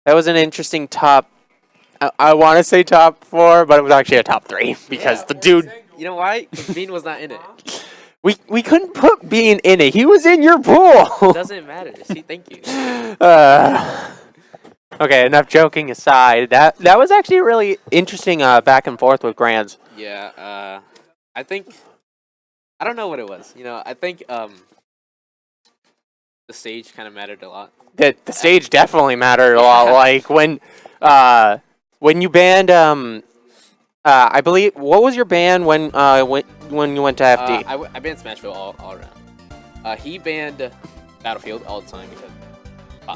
That was an interesting top. I want to say top 4, but it was actually a top 3 because the dude. You know why? Because Bean was not in it. We couldn't put Bean in it. He was in your pool. Doesn't matter. See, thank you. Okay, enough joking aside. That was actually a really interesting back and forth with Grands. Yeah. I think. I don't know what it was. I think the stage kind of mattered a lot. The stage definitely mattered a lot. Like when you banned I believe, what was your ban when you went to FD? I banned Smashville all around. He banned Battlefield all the time because.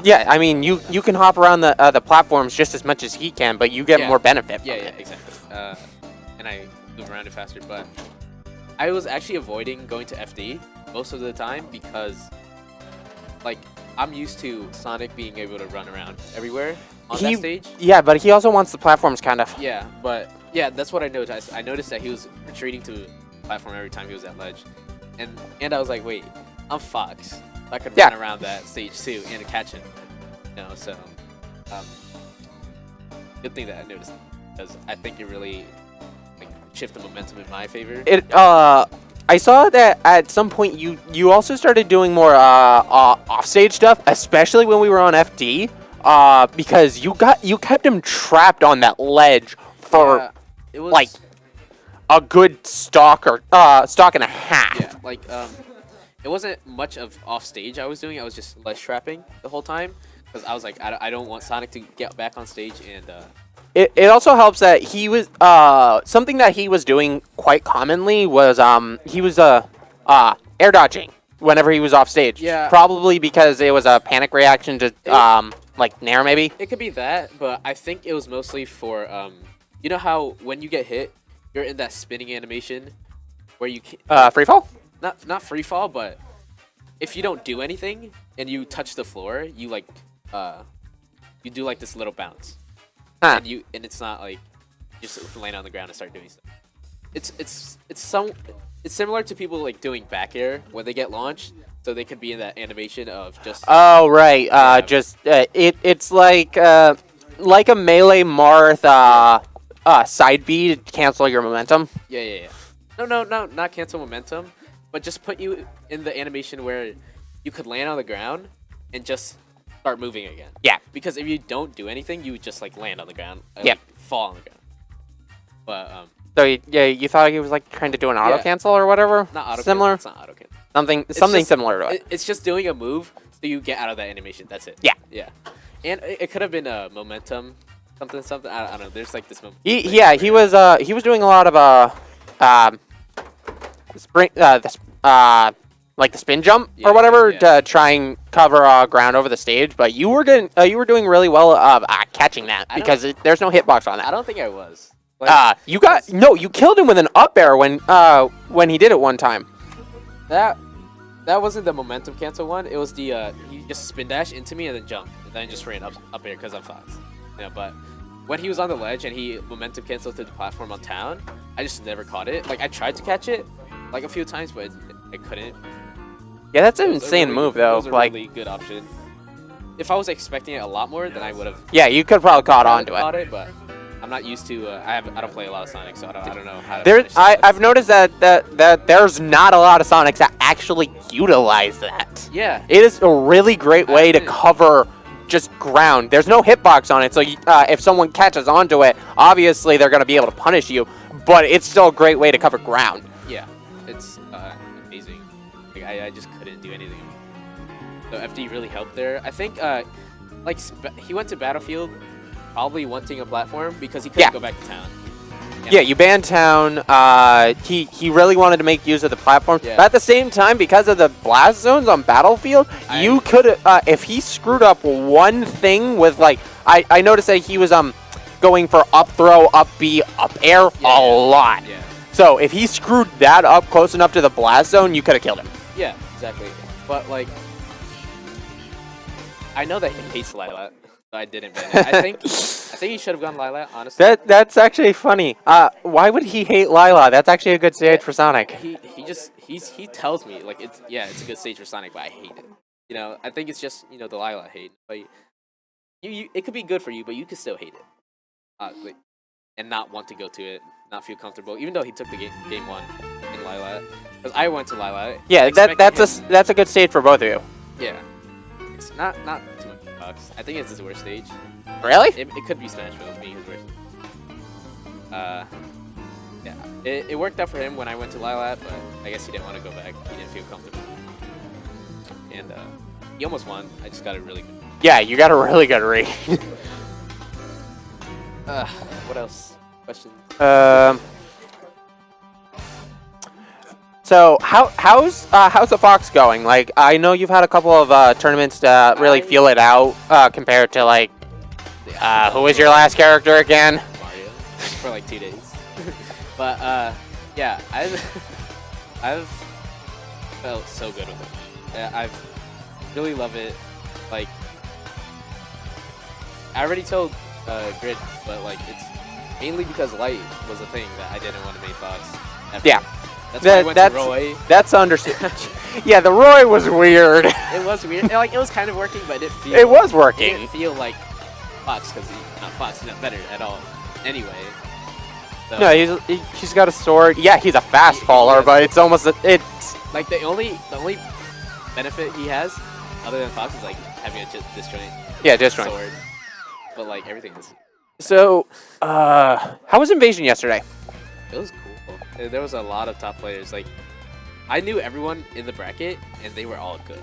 Yeah, I mean you can hop around the platforms just as much as he can, but you get more benefit. Yeah, exactly. And I move around it faster, but I was actually avoiding going to FD most of the time because, like, I'm used to Sonic being able to run around everywhere on that stage. Yeah, but he also wants the platforms kind of. Yeah, but yeah, that's what I noticed. I noticed that he was retreating to the platform every time he was at ledge, and I was like, wait, I'm Fox. I could run around that stage too and catch him. So good thing that I noticed because I think it really shifted the momentum in my favor. I saw that at some point you also started doing more offstage stuff, especially when we were on FD, because you kept him trapped on that ledge for it was, like a good stock and a half. Yeah, it wasn't much of offstage I was doing. I was just ledge trapping the whole time because I was like, I don't want Sonic to get back on stage and. It also helps that he was something that he was doing quite commonly was he was air dodging whenever he was off stage. Yeah. Probably because it was a panic reaction to like Nair maybe. It could be that, but I think it was mostly for you know how when you get hit, you're in that spinning animation where you free fall? Not free fall, but if you don't do anything and you touch the floor, you you do like this little bounce. Huh. And it's not like you just land on the ground and start doing stuff. It's similar to people like doing back air when they get launched, so they could be in that animation of just. Oh right, it's like a melee Marth side B to cancel your momentum. Yeah. No, not cancel momentum, but just put you in the animation where you could land on the ground and just start moving again. Yeah. Because if you don't do anything, you would just land on the ground. And, fall on the ground. But So you thought he was like trying to do an auto cancel or whatever? Not auto similar. It's not auto cancel. Something similar to it. It's just doing a move so you get out of that animation. That's it. Yeah. And it could have been a momentum, something. I don't know. There's like this moment. He was doing a lot of spring like the spin jump or whatever to try and cover ground over the stage, but you were doing really well catching that because there's no hitbox on that. I don't think I was. You killed him with an up air when he did it one time. That wasn't the momentum cancel one. It was the he just spin dash into me and then jump and then just ran up air because I'm Fox. But when he was on the ledge and he momentum canceled to the platform on town, I just never caught it. Like I tried to catch it like a few times, but I couldn't. Yeah, that's an insane move, though. It was a really good option. If I was expecting it a lot more, then I would have. Yeah, you could have probably caught onto it. But I'm not used to. I don't play a lot of Sonic, so I don't know how to. I've noticed that there's not a lot of Sonics that actually utilize that. Yeah. It is a really great way to cover just ground. There's no hitbox on it, so if someone catches onto it, obviously they're going to be able to punish you. But it's still a great way to cover ground. Yeah, it's amazing. I just couldn't do anything. So FD really helped there. I think he went to Battlefield probably wanting a platform because he couldn't go back to town. Yeah, you banned town. He really wanted to make use of the platform. Yeah. But at the same time, because of the blast zones on Battlefield, you could if he screwed up one thing with I noticed that he was going for up throw, up B, up air a lot. Yeah. So if he screwed that up close enough to the blast zone, you could have killed him. Yeah, exactly. But I know that he hates Lilat, so I didn't ban it. I think he should have gone Lilat, honestly. That's actually funny. Why would he hate Lila? That's actually a good stage for Sonic. He tells me it's a good stage for Sonic, but I hate it. I think it's just the Lila hate. But it could be good for you, but you could still hate it, and not want to go to it, not feel comfortable, even though he took the game 1 in Lilat. Because I went to Lilat. Yeah, that's a good stage for both of you. Yeah, it's not too much bucks. I think it's his worst stage. Really? It could be Smashville being his worst. Yeah, it worked out for him when I went to Lilat, but I guess he didn't want to go back. He didn't feel comfortable, and he almost won. I just got a really good. Yeah, you got a really good read. What else? Questions? So how's the Fox going? Like, I know you've had a couple of tournaments to really feel it out compared to like who was your last character again? Mario for like 2 days. But yeah, I've felt so good with it. I've really love it. Like, I already told Grid, but like it's mainly because Light was a thing that I didn't want to make Fox. Ever. Yeah. That's why I went to Roy. That's understood. Yeah, the Roy was weird. It was weird. Like, it was kind of working, but it was working. It didn't feel like Fox because he's not better at all. Anyway. So, no, he's got a sword. Yeah, he's a fast faller, but it's almost it's like the only benefit he has other than Fox is like having a disjoint. Yeah, disjoint. Sword. But like everything is. So, how was Invasion yesterday? It was cool. There was a lot of top players. Like, I knew everyone in the bracket, and they were all good.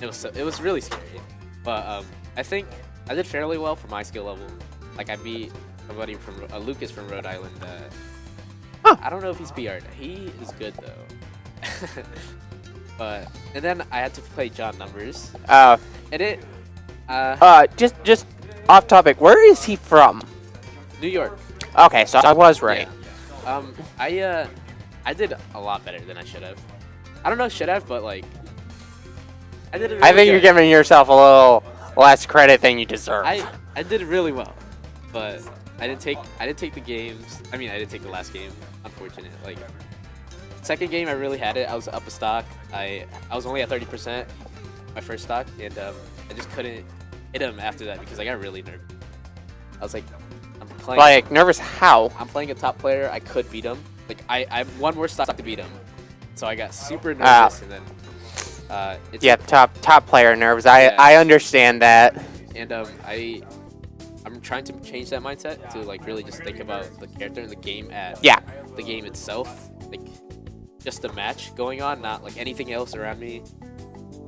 It was really scary. But I think I did fairly well for my skill level. Like, I beat somebody from Lucas from Rhode Island. I don't know if he's PR'd. He is good though. And then I had to play John Numbers. And it. Just off topic. Where is he from? New York. Okay, so I was right. Yeah. I did a lot better than I should have. I don't know should have, but like I did it really I think you're giving yourself a little less credit than you deserve. I did really well, but I didn't take the games. I mean, I didn't take the last game. Unfortunate. Like, second game I really had it. I was up a stock. I was only at 30% my first stock, and I just couldn't hit him after that because I got really nervous. I was like, I'm playing. Like, nervous how? I'm playing a top player. I could beat him. Like, I have one more stock to beat him, so I got super nervous, and then it's yeah, top player nerves. I understand that. And I'm trying to change that mindset to like really just think about the character and the game at the game itself, like just the match going on, not like anything else around me.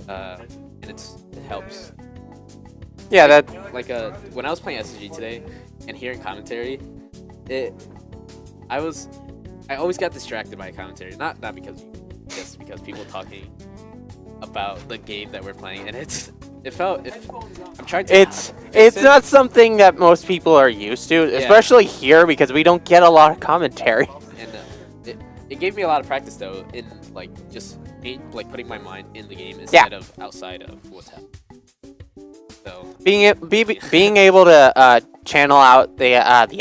And it helps. Yeah, like when I was playing SSG today and hearing commentary, I always got distracted by commentary, not because just because people talking about the game that we're playing, and I'm trying to. It's not something that most people are used to, especially here because we don't get a lot of commentary. And it gave me a lot of practice though in like just putting my mind in the game instead of outside of what's happening. So being able to channel out the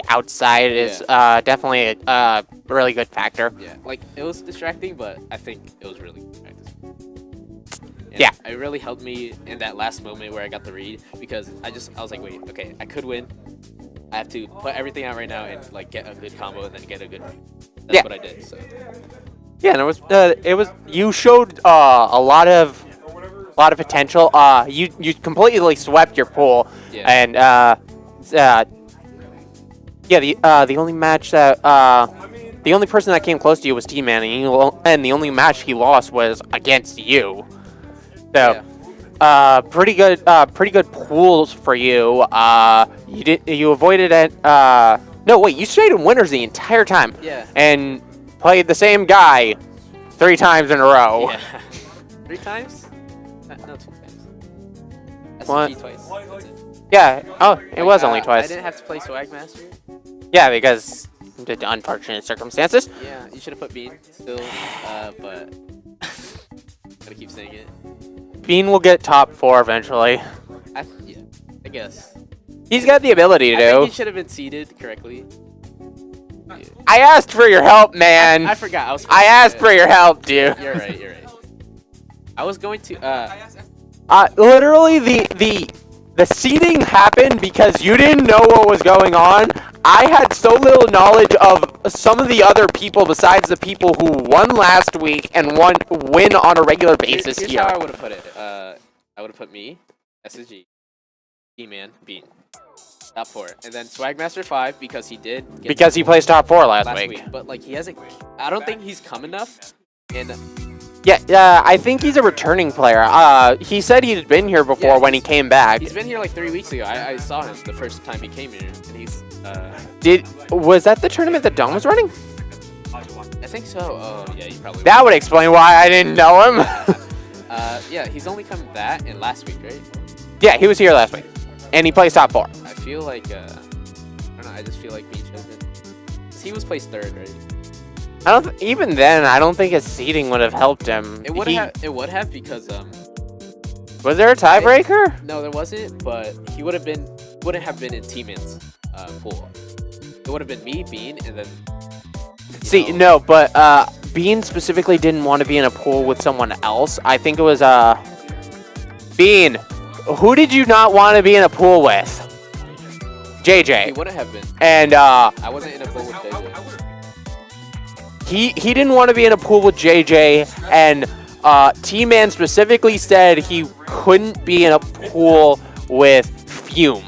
outside is definitely a really good factor. Yeah, like it was distracting, but I think it was really good practice. And it really helped me in that last moment where I got the read because I was like, wait, okay, I could win. I have to put everything out right now and like get a good combo and then get a good read. That's what I did. So yeah, and it was you showed a lot of potential. You completely swept your pool, and the only match that the only person that came close to you was T-Man, and the only match he lost was against you. So, pretty good pools for you. You avoided it. No, wait, you stayed in winners the entire time. Yeah. And played the same guy 3 times in a row. Yeah. 3 times? No, 2 times. What? SSG twice. That's it. Yeah. Oh, it was only twice. I didn't have to play Swag Master. Yeah, because the unfortunate circumstances. Yeah, you should have put Bean still, but gotta keep saying it. Bean will get top 4 eventually. I guess. He's got the ability to. I think he should have been seeded correctly. Yeah. I asked for your help, man. I forgot. I asked for your help, dude. You're right. I was going to. Literally, the The seeding happened because you didn't know what was going on. I had so little knowledge of some of the other people besides the people who won last week and win on a regular basis Here's here. how I would have put it. I would have put me, SSG, E-Man, Bean. Top 4. And then Swagmaster 5 because he did get Because he placed top 4 last week. But like he hasn't. I don't think he's come enough. And Yeah, I think he's a returning player. He said he'd been here before when he came back. he's been here like 3 weeks ago. I saw him the first time he came here, and he's. Was that the tournament that Dom was running? I think so. Oh yeah, you probably. That would explain why I didn't know him. Yeah, he's only come that in last week, right? Yeah, he was here last week, and he placed top 4. I feel like I don't know. I just feel like Bean should have been. 'Cause he was placed 3rd, right? Even then, I don't think his seeding would have helped him. It would have. It would have because Was there a tiebreaker? No, there wasn't. But he wouldn't have been in T-Man's pool. It would have been me, Bean, and then. No, but Bean specifically didn't want to be in a pool with someone else. I think it was Bean. Who did you not want to be in a pool with? JJ. He wouldn't have been. And I wasn't in a pool with JJ. He didn't want to be in a pool with JJ, and T-Man specifically said he couldn't be in a pool with Fume.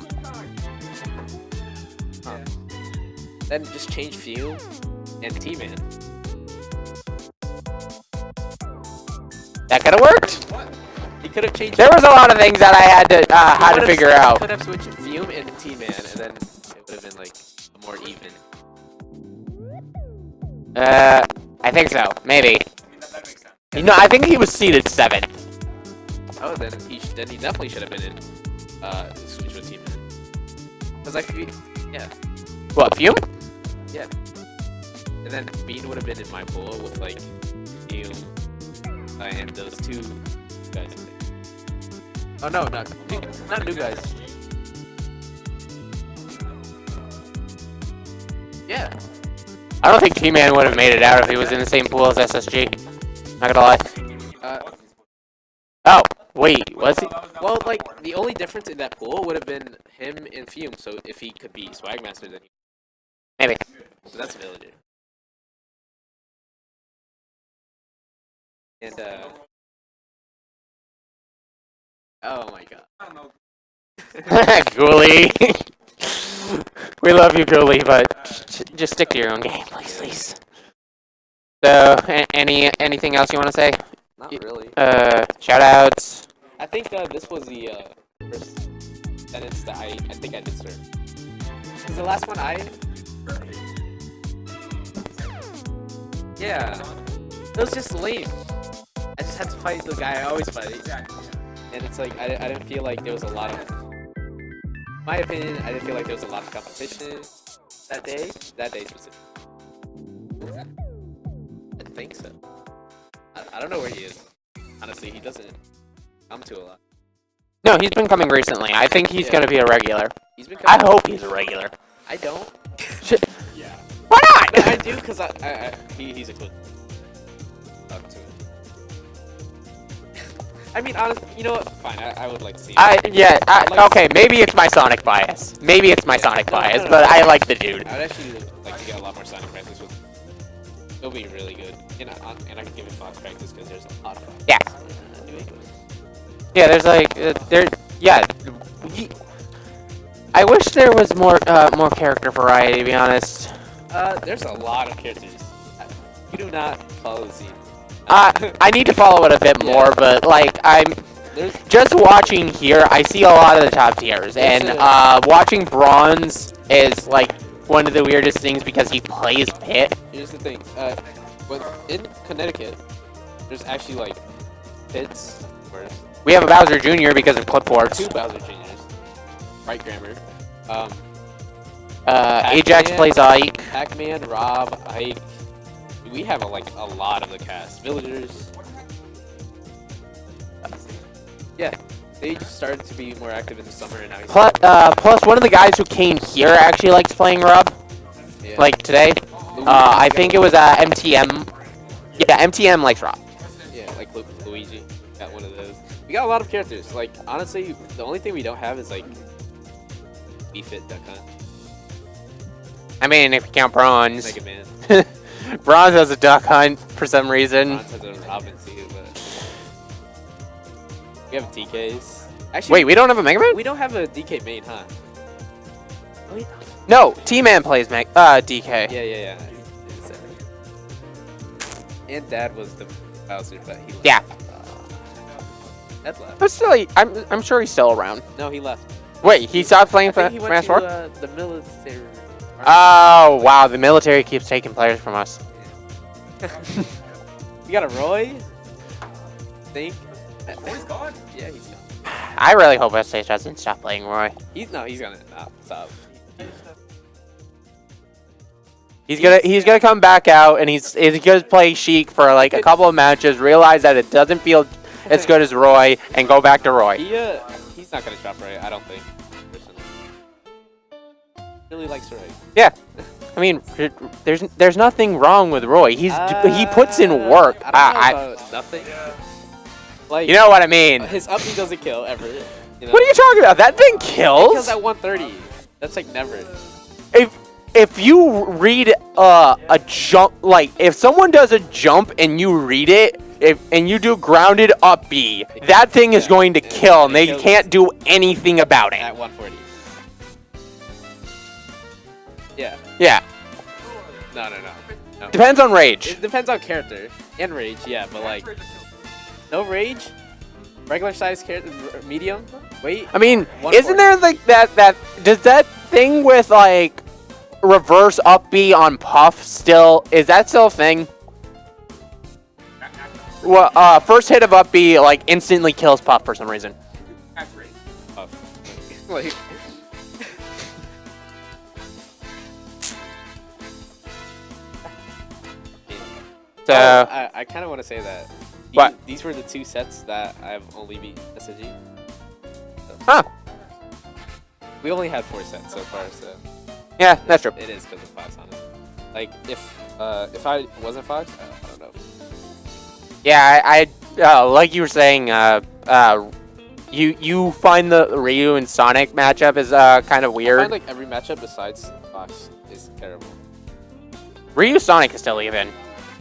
Then just change Fume and T-Man. That could have worked. He could have changed. There was a lot of things that I had to figure out. Could have switched Fume and T-Man, and then it would have been like more even. I think so. Maybe. I think he was seeded 7th. Oh, then he definitely should have been in switch with T-Man. Because I feel, yeah. What, Fume? Yeah. And then Bean would have been in my pool with like Fume and those 2 guys. I think. Oh no, not new guys. Yeah. I don't think T-Man would have made it out if he was in the same pool as SSG. Not gonna lie. Oh, wait, was he? Well, like, the only difference in that pool would have been him and Fume, so if he could be Swagmaster, then he... Maybe. So that's Villager. And, oh my god. Ghoulie. We love you, Ghoulie, but just stick to your own game, please. So, anything else you want to say? Not really. Shoutouts. I think this was the first sentence that I think I did serve. Because the last one yeah. It was just lame. I just had to fight the guy I always fight. And it's like, I didn't feel like there was a lot of... In my opinion, I didn't feel like there was a lot of competition that day specifically. I think so. I don't know where he is. Honestly, he doesn't come to a lot. No, he's been coming recently. I think he's gonna be a regular. He's been coming. I hope he's a regular. I don't. Yeah. Why not? No, I do, because he's a good. Talk to him. I mean, honestly, you know what? Fine, I would like to see him. Okay, maybe it's my Sonic bias. But I like the dude. I would actually like to get a lot more Sonic practice with him. It'll be really good. And I can give him Fox practice because there's a lot of Fox. Yeah. Yeah, there's like, I wish there was more character variety, to be honest. There's a lot of characters. You do not follow the scene. I need to follow it a bit more, but like There's just watching here, I see a lot of the top tiers, and watching Bronze is like one of the weirdest things because he plays Pit. Here's the thing, in Connecticut, there's actually like pits where We have a Bowser Jr. because of clipboards. 2 Bowser Juniors, right grammar. Ajax plays Ike. Pac-Man, Rob, Ike. We have a lot of the cast. Villagers. Yeah, they just started to be more active in the summer and now. Plus, one of the guys who came here actually likes playing Rob. Yeah. Like today. I think it was MTM. Yeah, MTM likes Rob. Yeah, like Luigi. Got one of those. We got a lot of characters. Like, honestly, the only thing we don't have is, like, B-Fit Duck Hunt. I mean, if you count Bronze. Mega Man. Bronze has a Duck Hunt for some reason. Bronze has a Robin too, but... We have DKs. Actually, Wait, we don't have a Mega Man? we don't have a DK main, huh? Wait. No, T-Man plays DK. Yeah. And Dad was the Bowser, but he left. Yeah. Dad left. But still, I'm sure he's still around. No, he left. Wait, he stopped playing I think he went Smash 4? to the military. Oh, wow, the military keeps taking players from us. You got a Roy? Think? Roy's gone? Yeah, he's gone. I really hope SH doesn't stop playing Roy. He's gonna not stop. He's gonna come back out and he's gonna play Sheik for like a couple of matches, realize that it doesn't feel as good as Roy, and go back to Roy. He's not gonna drop Roy, I don't think. Personally. Really likes Roy. Yeah, I mean, there's nothing wrong with Roy. He puts in work. I don't know about nothing. Like, You know what I mean? his up B doesn't kill ever. You know? What are you talking about? That thing It kills kills. at 130. That's like never. If you read a jump, like if someone does a jump and you read it, and you do grounded up B, that thing is going to kill, and they can't do anything about it. At 140. Yeah. Yeah, No. depends on rage. It depends on character and rage. Yeah, but like no rage, regular size character, medium. Wait. I mean, 140. isn't there like that? Does that thing with like reverse up B on Puff is that still a thing? Well, first hit of up B like instantly kills Puff for some reason. That's great. Like, So I kind of want to say that What? these were the two sets that I've only beat SSG. So, huh? we only had 4 sets so far, so Yeah, that's true. it is because of Fox, honestly. Like if I wasn't Fox, I don't know. Yeah, I like you were saying, you find the Ryu and Sonic matchup is kind of I weird. find like every matchup besides Fox is terrible. Ryu Sonic is still even.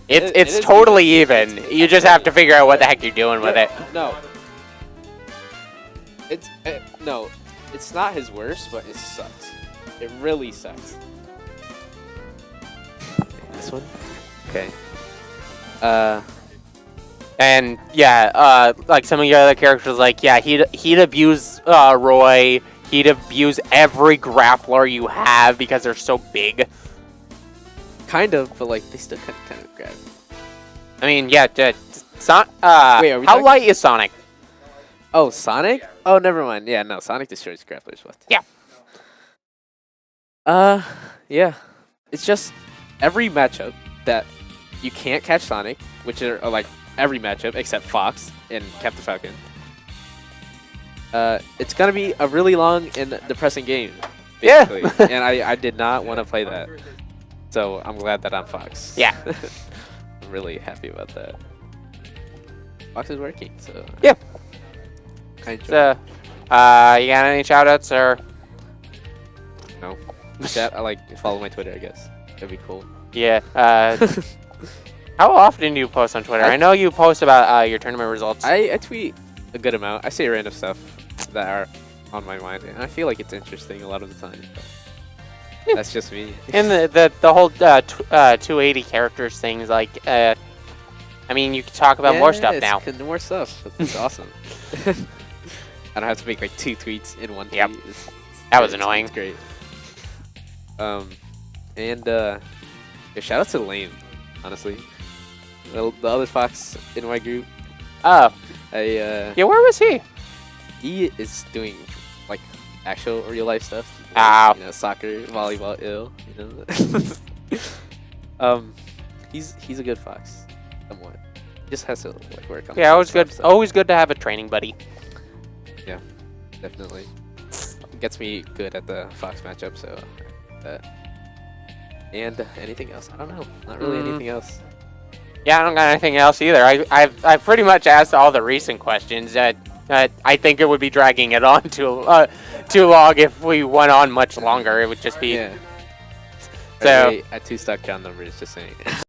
It It's is totally even. even. You just have to figure out what the heck you're doing with it. No. No, it's not his worst, but it sucks. It really sucks. This one? Okay. And yeah, like some of your other characters, like yeah, he'd abuse Roy. He'd abuse every grappler you have because they're so big. Kind of, but like they still kind of grab. I mean, yeah. Wait, are we how talking- light is Sonic? Oh, Sonic? Oh, never mind. Yeah, no, Sonic destroys grapplers. What? Yeah. Yeah. It's just every matchup that you can't catch Sonic, which are like every matchup except Fox and Captain Falcon. It's gonna be a really long and depressing game. Yeah. Basically. And I did not want to play that. So I'm glad that I'm Fox. Yeah. I'm really happy about that. Fox is working, so Yeah. I enjoy So, you got any shoutouts or? No. Chat, I like follow my Twitter, I guess. That'd be cool. Yeah. How often do you post on Twitter? I know you post about your tournament results. I tweet a good amount. I say random stuff that are on my mind, and I feel like it's interesting a lot of the time. But that's just me. And the whole 280 characters things, like, I mean, you can talk about more stuff now. More stuff. That's awesome. I don't have to make like 2 tweets in one tweet. Yep. It's That was great. annoying. It's great. And yeah, shout out to Lane, honestly. The other Fox in my group. Oh. Yeah, Yeah, where was he? he is doing like actual real life stuff. Ow. You know, soccer, volleyball, you know. He's a good Fox, somewhat. Just has to like work on. Yeah, always some good. stuff. Always good to have a training buddy. Yeah, definitely. Gets me good at the Fox matchup, so. And anything else? I don't know. Not really anything else. Yeah, I don't got anything else either. I've pretty much asked all the recent questions. I think it would be dragging it on too long if we went on much longer. It would just be Yeah. so. At 2 stock count numbers, just saying.